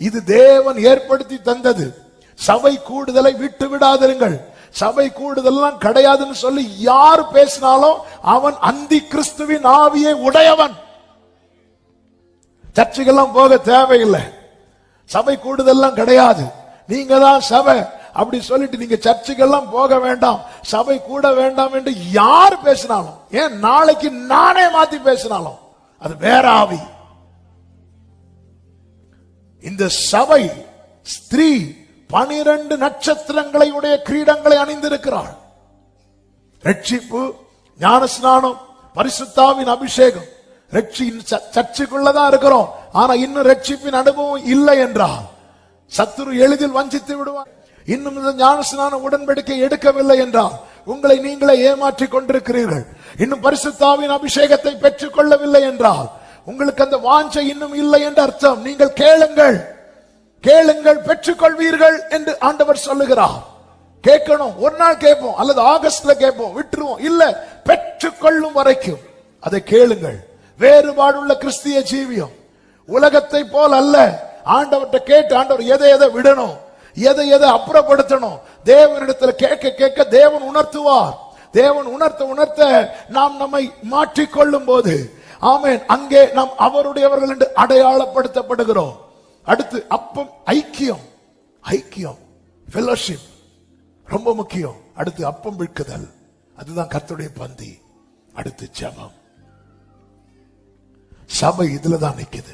இது தேவன் ஏற்படுத்தி தந்தது. சபை கூடுதலை விட்டு விடாதிருங்கள். சபை கூடுதல் கிடையாதுன்னு சொல்லி யார் பேசினாலும் அவன் அந்தி கிறிஸ்துவின் ஆவியை உடையவன். சர்ச்சுக்கெல்லாம் போக தேவையில்லை. சபை கூடுதல் கிடையாது, நீங்க தான் சபை அப்படி சொல்லிட்டு நீங்க சர்ச்சுக்கெல்லாம் போக வேண்டாம், சபை கூட வேண்டாம் என்று யார் பேசினாலும், ஏன் நாளைக்கு நானே மாத்தி பேசினாலும் அது வேற ஆவி. இந்த சபை ஸ்திரீ 12 நட்சத்திரங்களை உடைய கிரீடங்களை அணிந்திருக்கிறாள். ரட்சிப்பு, ஞானஸ்நானம், பரிசுத்தாவின் அபிஷேகம். சர்ச்சுக்குள்ளதான் இருக்கிறோம், ஆனா இன்னும் ரட்சிப்பின் அனுபவம் இல்லை என்றால் சத்துரு எளிதில் வஞ்சித்து விடுவார். இன்னும் இந்த ஞானஸ்நான உடன்படிக்கை எடுக்கவில்லை என்றால் உங்களை நீங்களே ஏமாற்றிக் கொண்டிருக்கிறீர்கள். இன்னும் பரிசுத்தாவின் அபிஷேகத்தை பெற்றுக் கொள்ளவில்லை என்றால் உங்களுக்கு அந்த வாஞ்சை இன்னும் இல்லை என்று அர்த்தம். நீங்கள் கேளுங்கள், கேளுங்கள், பெற்றுக்கொள்வீர்கள் என்று ஆண்டவர் சொல்லுகிறார். கேட்கணும், ஒரு நாள் கேட்போம் அல்லது ஆகஸ்ட்ல கேட்போம், விட்டுருவோம். இல்ல, பெற்றுக்கொள்ளும் வரைக்கும் அதை கேளுங்கள். வேறுபாடுள்ள கிறிஸ்திய ஜீவியம் உலகத்தை போல் அல்ல. ஆண்டவர்கிட்ட கேட்டு ஆண்டவர் எதை எதை விடணும், எதை எதை அப்புறப்படுத்தணும், தேவனிடத்தில் கேட்க கேட்க தேவன் உணர்த்துவார். தேவன் உணர்த்த உணர்த்த நாம் நம்மை மாற்றிக்கொள்ளும் போது ஆமென், அங்கே நாம் அவருடையவர்கள் என்று அடையாளப்படுத்தப்படுகிறோம். அடுத்து அப்பம், ஐக்கியம். ஐக்கியம், ஃபெலோஷிப் ரொம்ப முக்கியம். அடுத்து அப்பம் விற்குதல், அதுதான் கர்த்தருடைய பந்தி. அடுத்து ஜெபம். சபை இதுலதான் நிக்குது.